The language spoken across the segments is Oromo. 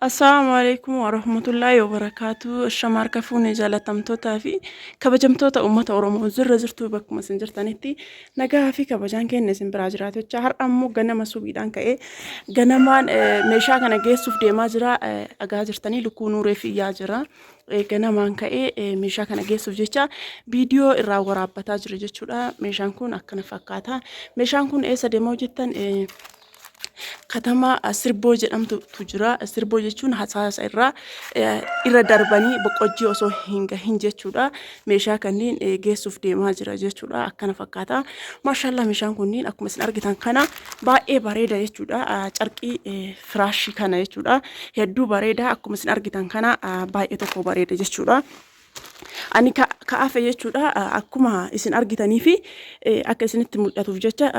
Assalamu alaikum warahmatullahi wabarakatuh. Shamarka fuunee jaalatamtootaa fi kabajamtoota uummata Oromoo zirra jirtuu bakkuma isin jirtanitti nagaa fi kabajaan keenya isin biraa jiraatu jecha har'a ammoo ganama subiidhaan ka'ee ganamaan meeshaa kana geessuuf deemaa jira. Dhagaa jirtanii lukkuu nuuree fiyyaa jira. Ganamaan ka'ee meeshaa kana geessuuf jecha viidiyoo irraa waraabbataa jira jechuudha. Meeshaan kun akkana fakkaata. Meeshaan kun eessa deemaa hojjettan? Katama Sirboo jedhamtu jira. Sirboo jechuun hasaasa irra darbanii boqojjii osoo hin gahin jechuudha. Meeshaa kanneen geessuuf deemaa jira jechuudha. Akkana fakkaata. Maashaallah meeshaan kunniin akkuma isin argitan kana baay'ee bareeda jechuudha. Carqii firaashii kana jechuudha. Hedduu bareeda akkuma isin argitan kana baay'ee tokko bareeda jechuudha. Ani ka'afe jechuudha akkuma isin argitanii fi akka isinitti mul'atuuf jecha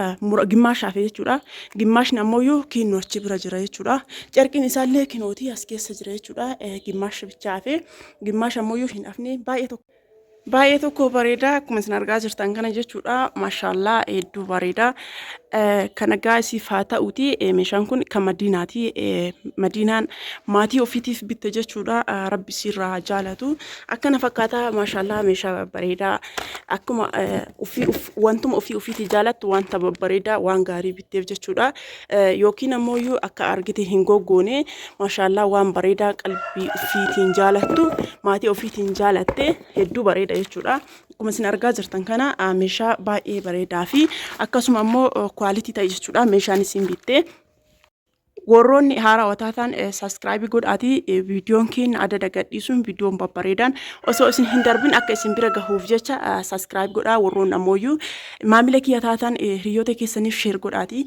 gimmaasha hafe jechuudha. Gimmaashni ammoo kiinoo achi bira jira jechuudha. Carqiin isaallee kiinootii as keessa jira jechuudha. Gimmaasha bichaa hafe gimmaasha ammoo hin hafne baay'ee tokko bareeda akkuma isin argaa jirtan kana jechuudha. Maashaallah hedduu bareeda. Kana gaasiif haa ta'uuti meeshaan kun kan Madiinaati. Madiinaan maatii ofiitiif bitte jechuudha. Rabbi sirraa jaalatu. Akkana fakkaata maashaallah meeshaa bareedaa akkuma wantuma ofiitii jaalattu wanta babbareedaa waan gaarii bitteef jechuudha. Yookiin ammoo akka argite hin goggoone maashaallah waan bareedaa qalbii ofiitiin jaalattu maatii ofiitiin jaalatte hedduu bareeda jechuudha. Akkuma isin argaa jirtan kana meeshaa baay'ee bareedaa fi akkasuma ammoo quality ta'e jechuudha. Meeshaan isin bitte warroonni haaraa taatan subscribe godhaatii viidiyoon keenya adda gadhiisuun viidiyoon babbareedaan osoo isin hin darbin akka isin bira gahuuf jecha subscribe godhaa. Warroonni ammoo maamila kiyya taatan hiriyoota keessaniif share godhaatii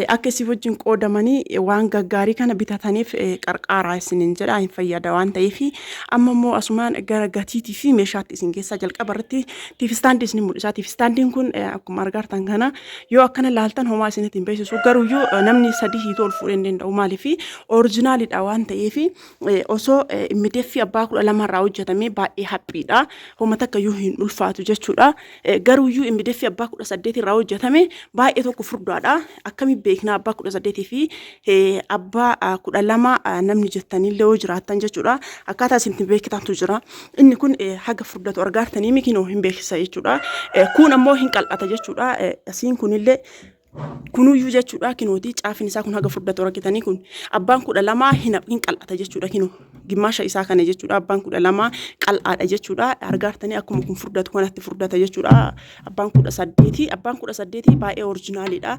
akka isin wajjin qoodamanii waan gaggaarii kana bitataniif qarqaaraa isinin jedha hin fayyada waan ta'eef amma immoo asumaan gara gatiitii fi meeshaatti isin keessaa jalqaba irratti tiifistaandii isin mul'isa. Tiifistaandiin kun akkuma argartan kana yoo akkana laaltan homaa isinitti hin beeksisu garuuyyuu namni sadii hiitoo ol fuudhee maalifi originaalidha waan ta'eef osoo middeeffi abbaa 12 irraa hojjetamee baay'ee haphiidha. Homa takka iyyuu hin ulfaatu jechuudha. Garuuyyuu middeeffi abbaa 18 irraa hojjetame baay'ee tokko furdaadha. Akkami beekna abbaa 18 fi abbaa 12 namni jettaniillee yoo jiraattan jechuudha. Akkaataa isin beektantu jira. Inni kun haga furdatu argartanii mikinoo hin beeksisa jechuudha. Kun ammoo hin qal'ata jechuudha. Asiin kunillee kunuyyuu jechuudha. Kinooti caafin isaa kun haga furdatu argitanii kun abbaan 12 hin qal'ata jechuudha. Kinoo gimmaasha isaa kana jechuudha. Abbaan 12 qal'aadha jechuudha. Argartanii akkuma kun furdatu kanatti furdata jechuudha. Abbaan 18 baay'ee originaalidha.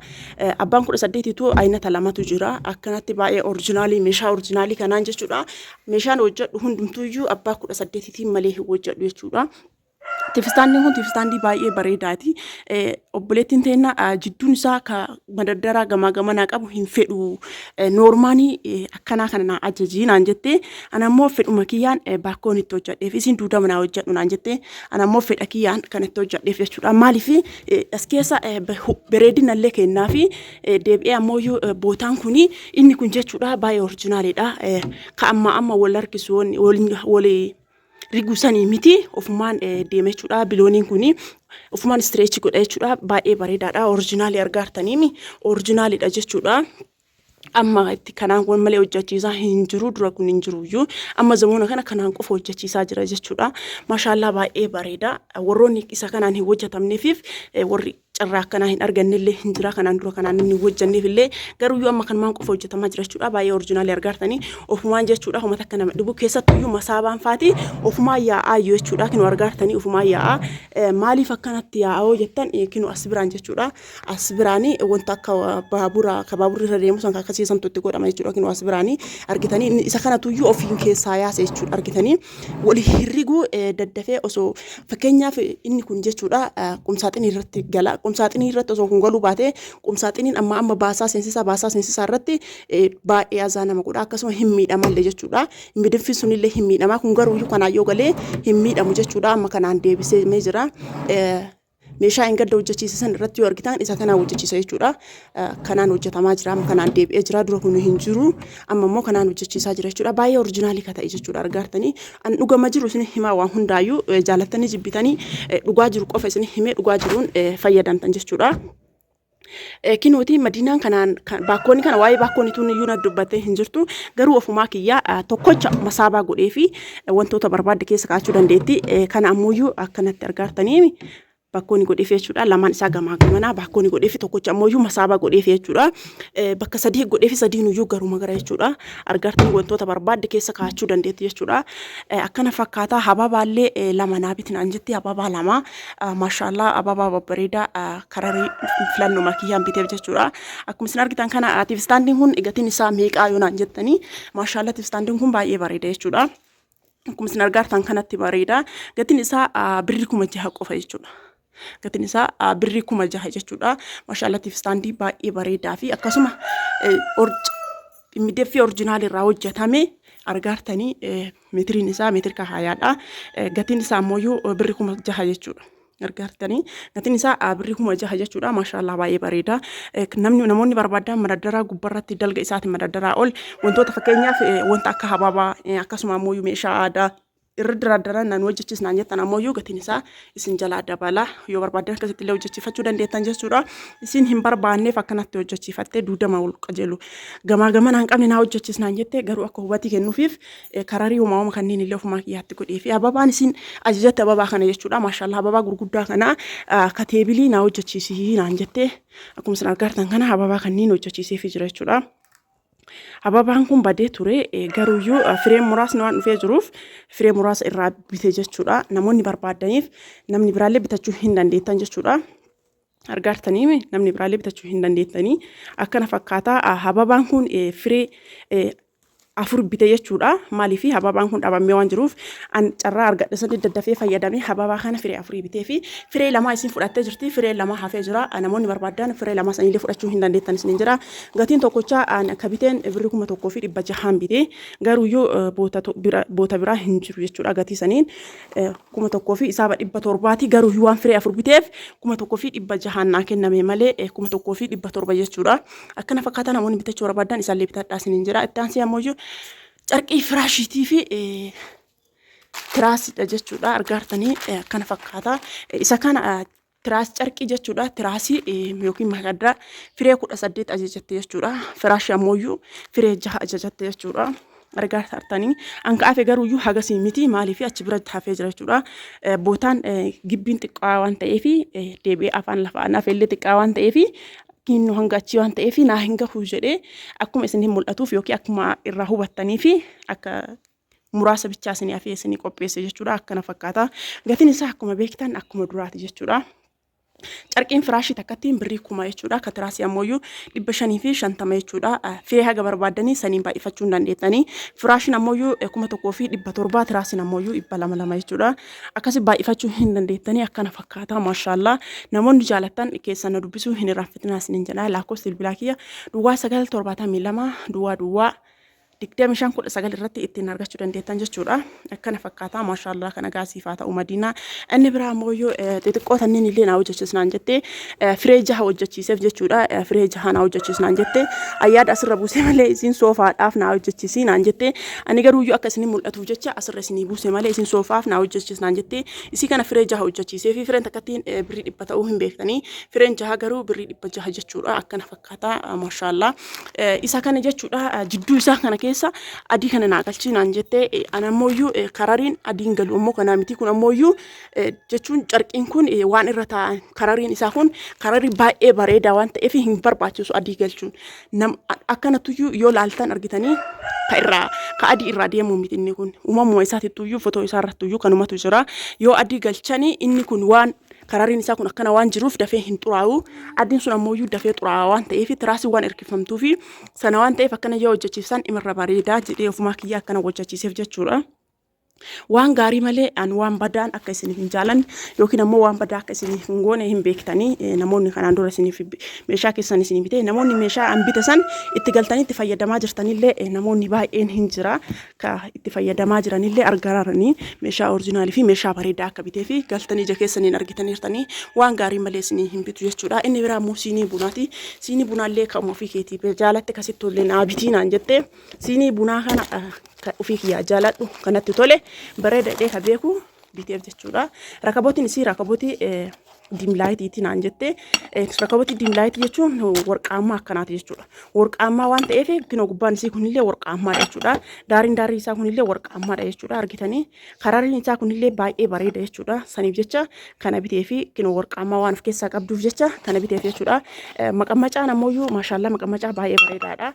Abbaan 18 tu aynata lamatu jira. Akkanatti baay'ee originaalii meeshaa originaalii kanaan jechuudha. Meeshaan hojjedhu hundumtuuyyuu abbaa 18tiin malee hin hojjedhu jechuudha. Tiifistaandiin kun tiifistaandii baay'ee bareedaati. Obboleettiin teenya jidduun isaa ka madaddaraa gamaa gamanaa qabu hin fedhu. Noormaanii akkanaa kana na ajajii naan jettee ana ammoo fedhuma kiyyaan baakkoon itti hojjedheef isin duuda manaa hojjedhu naan jettee ana ammoo fedha kiyyaan kan itti hojjedheef jechuudha. Maaliif as keessa bareedinallee kennaa fi deebi'ee ammoo bootaan kuni inni kun jechuudha baay'ee originaalidha. Ka amma wal harkisu walii rigusanii miti ofumaan deeme jechuudha. Bilooniin kuni ofumaan stretch godha jechuudha. Baay'ee bareedaadha. Originaalii argartanii originaalidha jechuudha. Amma itti kanaan wal malee hojjechiisaa hin jiru. Dura kun hin jiruyyuu amma zamoona kana kanaan qofa hojjechiisaa jira jechuudha. Maashaallah baay'ee bareeda. Warroonni isa kanaan hin hojjetamneefiif warri carraa akkanaa hin argannellee hin jira. Kanaan dura kanaan inni hojjenneefillee garuuyyuu amma kanumaan qofa hojjetamaa jira jechuudha. Baay'ee originaalii argartanii ofumaan jechuudha. Homa takka nama dhibu keessattuyyuu masaabaan faati ofumaan yaa'aa jechuudha. Kinoo argartanii ofumaan yaa'aa maaliif akkanatti yaa'aa jettan kinoo as biraan jechuudha. As biraanii wanta akka baaburri irra deemu san akkasii santuutti godhama jechuudha. Kinoo as biraanii argitanii isa kanatuyyuu ofiin keessaa yaase jechuudha. Argitanii wali hirriguu daddafee osoo fakkeenyaaf inni kun jechuudha qumsaaxinii irratti gala. Qumsaaxinii irratti osoo kun galuu baate qumsaaxiniin amma baasaa seensisaa irratti baay'ee azaa nama godha. Akkasuma hin miidhamallee jechuudha. Middeeffi sunillee hin miidhama. Kun garuuyyuu kanaan yoo galee hin miidhamu jechuudha. Amma kanaan deebisee jira. Meeshaa hin gadda hojjechiisan irratti yoo argitan isa kanaan hojjechiisa jechuudha. Kanaan hojjetamaa jira. Amma kanaan deebi'ee jira. Dura kun hin jiru. Amma immoo kanaan hojjechiisaa jira jechuudha. Baay'ee originaalii ka ta'e jechuudha. Argartanii an dhugama jiru isin himaa waan hundaayyuu jaalattanii jibbitanii dhugaa jiru qofa isin himee dhugaa jiruun fayyadamtan jechuudha. Kinuuti Madiinaan kanaan bakkoonni kana waa'ee bakkoonni tun iyyuu na dubbattee hin jirtu garuu ofumaa kiyyaa tokkocha masaabaa godhee fi wantoota barbaadde keessa kaa'achuu dandeetti. Kana ammoo akkanatti argaartanii bakkoonni godheef jechuudha. Lamaan isaa gamaa gamanaa bakkoonni godheef tokkocha ammoo masaabaa godheef jechuudha. Bakka sadii godheef sadiin iyyuu garuma gara jechuudha. Argaartanii wantoota barbaadde keessa kaa'achuu dandeetti jechuudha. Akkana fakkaataa hababaallee lama naabitiin jetti hababaa lama maashaallah hababaa babbareedaa kararii filannoo makiyyaan biteef jechuudha. Akkuma isin argitan kana tiivstaandiin kun gatiin isaa meeqaa yoo naan jettanii maashaallah tiivstaandiin kun baay'ee bareeda jechuudha. Akkuma isin argitan kanatti bareeda gatiin isaa birrii 6,000 qofa jechuudha. Gatiin isaa birrii 6,000 jechuudha. Maashaallah tiivstaandii baay'ee bareedaa fi akkasuma miidhagfii orjinaal irraa hojjetame argaartanii meetiriin isaa meetira hayaadha. Gatiin isaa ammoo birrii 6,000 jechuudha. Argaartanii gatiin isaa birrii 6,000 jechuudha. Maashaallah baay'ee bareeda. Namoonni barbaadan madaddaraa gubbarratti dalga isaati madaddaraa ol wantoota fakkeenyaaf wanta akka hababaa akkasuma ammoo meeshaa aadaa irra daradaraan naan hojjechiisnaan jettan ammoo gatiin isaa isin jalaa dabala yoo barbaadan akkasitti illee hojjechiifachuu dandeettan jechuudha. Isin hin barbaanneef akkanatti hojjechiifattee duudama ol qajeelu gamaa gamanaa hin qabne naa hojjechiisnaan jettee garuu akka hubatii kennuufiif kararii uumama kanneen illee ofumaa kiyyaatti godhee fi hababaan isin ajajatte hababaa kana jechuudha. Maashaallah hababaa gurguddaa kana kateebilii naa hojjechiisii naan jettee akkuma isin argartan kana hababaa kanneen hojjechiiseefii jira jechuudha. Hababaan kun badee ture garuuyyuu firee muraasni waan dhufee jiruuf firee muraasa irraa bitee jechuudha. Namoonni barbaadaniif namni biraallee bitachuu hin dandeettan jechuudha. Argaartanii namni biraallee bitachuu hin dandeettanii akkana fakkaataa hababaan kun firee 4 bitee jechuudha. Maaliif hababaan kun dhabamee waan jiruuf an carraa argadhe sadi daddafee fayyadamee hababaa kana firee 4 bitee fi firee 2 isin fudhattee jirti. Firee 2 hafee jira. Namoonni barbaadan firee 2 sanillee fudhachuu hin dandeettan isin jira. Gatiin tokkocha akka biteen birrii 1,600 bitee garuuyyuu boota biraa hin jiru jechuudha. Gatii saniin 1,000 isaaba 700 garuuyyuu waan firee 4 biteef 1,600 naa kenname malee 1,700 jechuudha. Akkana fakkaataa namoonni bitachuu barbaadan isaallee bitadhaa isin jira. Itti aansee ammoo carqii firaashiitii fi tiraasiidha jechuudha. Argaartanii akkana fakkaata. Isa kana tiraas carqii jechuudha. Tiraasii yookiin makaddaa firee 18 ajajatte jechuudha. Firaashii ammoo firee 6 ajajatte jechuudha. Argaartanii anka afe garuuyyuu hagasii miti maaliif achi biratti hafee jira jechuudha. Bootaan gibbiin xiqqaa waan ta'eef deebi'ee afaan lafaa naaf illee xiqqaa waan ta'eef kinnu hanga achi waan ta'eef naa hin gahu jedhee akkuma isin hin mul'atuuf yookiin akkuma irraa hubattanii fi akka muraasa bichaa isin afee isin qopheesse jechuudha. Akkana fakkaata. Gatiin isaa akkuma beektan akkuma duraati jechuudha. Carqiin firaashii takkattiin birrii 1,000 jechuudha. Ka tiraasii ammoo 550 jechuudha. Firee haga barbaadanii saniin baay'ifachuu hin dandeettanii. Firaashiin ammoo 1,700 tiraasiin ammoo 200 jechuudha. Akkasii baay'ifachuu hin dandeettanii akkana fakkaata. Maashaallah namoonni jaalattan keessan na dubbisuu hin irraanfatinaa isin jedha. Lakkoofsi bilbilaa kiyya duwwaa 972 duwwaa 25 irratti ittiin argachuu dandeettan jechuudha. Akkana fakkaata. Maashaallah kana gaasiifaa ta'u Madiinaa. Inni biraa ammoo xixiqqoo tanneen illee naa hojjechiisnaan jettee firee 6 hojjechiiseef jechuudha. Firee 6 naa hojjechiisnaan jettee ayyaada asirra buusee malee isin soofaadhaaf naa hojjechiisinaan jettee ani garuuyyuu akka isin mul'atuuf jecha asirra isin buusee malee isin soofaaf naa hojjechiisnaan jettee isii kana firee 6 hojjechiisee fi fireen takkattiin birrii 100 ta'uu hin beektanii fireen 6 garuu birrii 600 jechuudha. Akkana fakkaata. Maashaallah isa kana jechuudha. Jidduu isaa kana keessa adii kana naa galchinaan jettee anammoo karariin adiin galu ammoo kana miti kun ammoo jechuun carqiin kun waan irra taa'an karariin isaa kun kararii baay'ee bareedaa waan ta'eef hin barbaachisu adii galchuun akkanattu yoo laaltan argitanii ka adii irraa deemuu miti inni kun uumamuma isaatiitu fotoo isaa irrattu kanumatu jira yoo adii galchanii inni kun waan karariin isaa kun akkana waan jiruuf dafee hin xuraa'u adiin sun ammoo dafee xuraa'aa waan ta'eef tiraasii waan erkifamtuu fi sana waan ta'eef akkana yoo hojjechiisan imirra bareedaa jedhee ofumaa kiyyaa akkana hojjechiiseef jechuudha. Waan gaarii malee an waan badaan akka isin hin jaalan yookiin ammoo waan badaa akka isin hin goone hin beektanii namoonni kanaan dura isiniif meeshaa keessan isin bitee namoonni meeshaa an bite san itti galtanii itti fayyadamaa jirtanillee namoonni baay'een hin jira ka itti fayyadamaa jiranillee argararanii meeshaa oriijinaalii fi meeshaa bareedaa akka bitee fi galtanii ija keessaniin argitaniirtanii waan gaarii malee isin hin bitu jechuudha. Inni biraa immoo siinii bunaati. Siinii bunaallee kan ofii keetii jaalatte kasitollee naa bitiinaan jettee siinii bunaa kana ofii kiyyaa jaaladhu kanatti tole bareeda dhee ka beeku biteef jechuudha. Rakabootiin isii rakabootii diimlaayitiitiin aan jettee rakabootii diimlaayitii jechuun warqaammaa akkanaati jechuudha. Warqaammaa waan ta'eef kinoo gubbaan isii kunillee warqaammaadha jechuudha. Daarii isaa kunillee warqaammaadha jechuudha. Argitanii kararri isaa kunillee baay'ee bareeda jechuudha. Saniif jecha kana bitee fi kinoo warqaammaa waan of keessaa qabduuf jecha kana biteef jechuudha. Maqammacaan ammoo maashaallah maqammacaa baay'ee bareedaadha.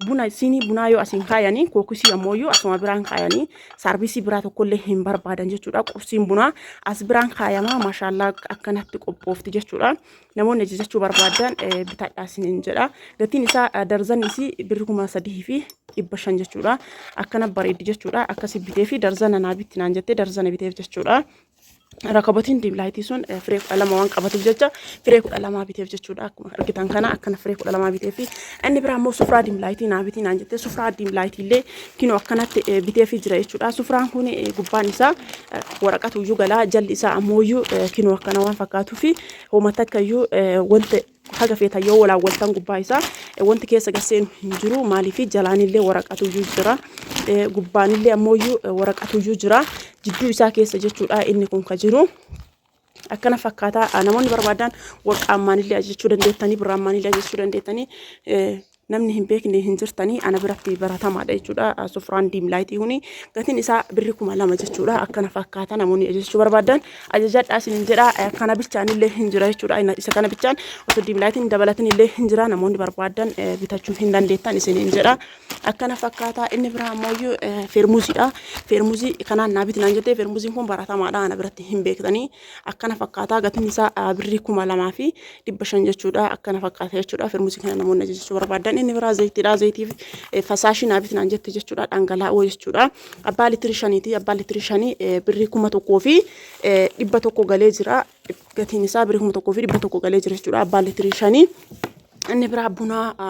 Buna siinii bunaa yoo asiin kaayanii kookisii ammoo asuma biraan kaayanii saarvisii biraa tokkollee hin barbaadan jechuudha. Qursiin bunaa as biraan kaayamaa maashaallah akkanatti qophoofti jechuudha. Namoonni ajajachuu barbaadan bitadhaa isiniin jedha. Gatiin isaa darzan isii birrii 3,500 jechuudha. Akkana bareeddi jechuudha. Akkasi bitee fi darzana naa bitti naan jettee darzana biteef jechuudha. Rakabotiin diimlaayitii sun firee 12 waan qabatuuf jecha firee 12 biteef jechuudha. Akkuma argitan kana akkana firee 12 biteef. Inni biraa immoo sufraa diimlaayitii naa bitii naan jettee sufraa diimlaayitii illee kinoo akkanatti biteef jira jechuudha. Sufraan kun gubbaan isaa waraqatu iyyuu galaa jalli isaa ammoo kinoo akkana waan fakkaatuuf hoomata akkayyuu wanta haga feeta yoo walaa waltan gubbaa isaa wanti keessa gaseenu hin jiru maaliif jalaanillee waraqatu iyyuu jira. Gubbaanillee ammoo waraqatu iyyuu jira. Jidduu isaa keessa jechuudha inni kun ka jiru. Akkana fakkaata namoonni barbaadan warqaammaanillee ajajachuu dandeettanii birraammaanillee ajajachuu dandeettanii namni hin beekne hin jirtanii ana biratti baratamaadha jechuudha. Sufraan diimlaayitii kuni gatiin isaa birrii 2,000 jechuudha. Akkana fakkaata namoonni ajajachuu barbaadan ajajadhaa isiniin jedha. Kana bichaanillee hin jira jechuudha. Isa kana bichaan osoo diimlaayitiin dabalatinillee hin jira. Namoonni barbaadan bitachuu hin dandeettan isiniin jedha. Akkana fakkaata inni biraa ammoo feermuuziidha. Feermuuzii kanaan naa bitinaan jettee feermuuziin kun baratamaadha ana biratti hin beektanii. Akkana fakkaata gatiin isaa birrii 2,500 jechuudha. Akkana fakkaata jechuudha. Feermuuzii kana namoonni ajajachuu barbaadan inni biraa zayitiidha. Zayitiif fasaashii naa bitinaan jette jechuudha. Dhangala'oo jechuudha. Abbaa liitirii 5ti. Abbaa liitirii 5 birrii 1,100 galee jira. Gatiin isaa birrii 1,100 galee jira jechuudha. Abbaa liitirii 5. Inni biraa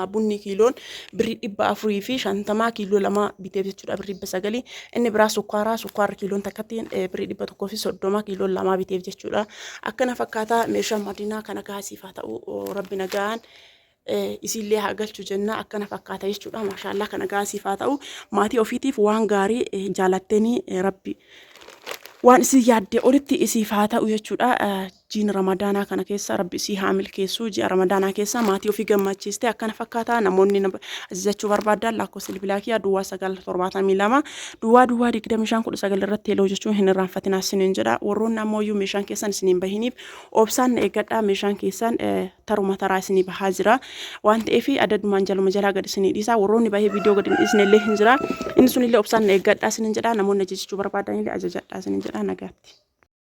bunni kiiloon birrii 450 kiiloo 2 biteef jechuudha. Birrii 900. Inni biraa sukkaara kiiloon takkattiin birrii 130 kiiloo 2 biteef jechuudha. Akkana fakkaata meeshaan madinaa kana gaasiif haa ta'u rabbi nagaan isillee haa galchu jenna. Akkana fakkaata jechuudha. Maashaallah kana gaasiif haa ta'u maatii ofiitiif waan gaarii jaalattanii rabbi waan isin yaadde olitti isiif haa ta'u jechuudha. Jiin ramadaanaa kana keessa rabbi isii haa milkeessu. Ji'a ramadaanaa keessa maatii ofii gammachiiste. Akkana fakkaata namoonni ajajachuu barbaadan lakkoofsa bilbilaa kiyyaa duwwaa 972 duwwaa 2519 irratti heloo jechuun hin irraanfatinaa isiniin jedha. Warroonni ammoo meeshaan keessan isiniin bahiniif obsaan eeggadhaa. Meeshaan keessan taruma taraa isinii bahaa jira waan ta'eef addadumaan jalaa gad isinii dhiisa. Warroonni bahee viidiyoo gad isinillee hin jira. Inni sunillee obsaan eeggadhaa isiniin jedha. Namoonni ajajachuu barbaadanillee ajajadhaa isiniin jedha. Nagaatti.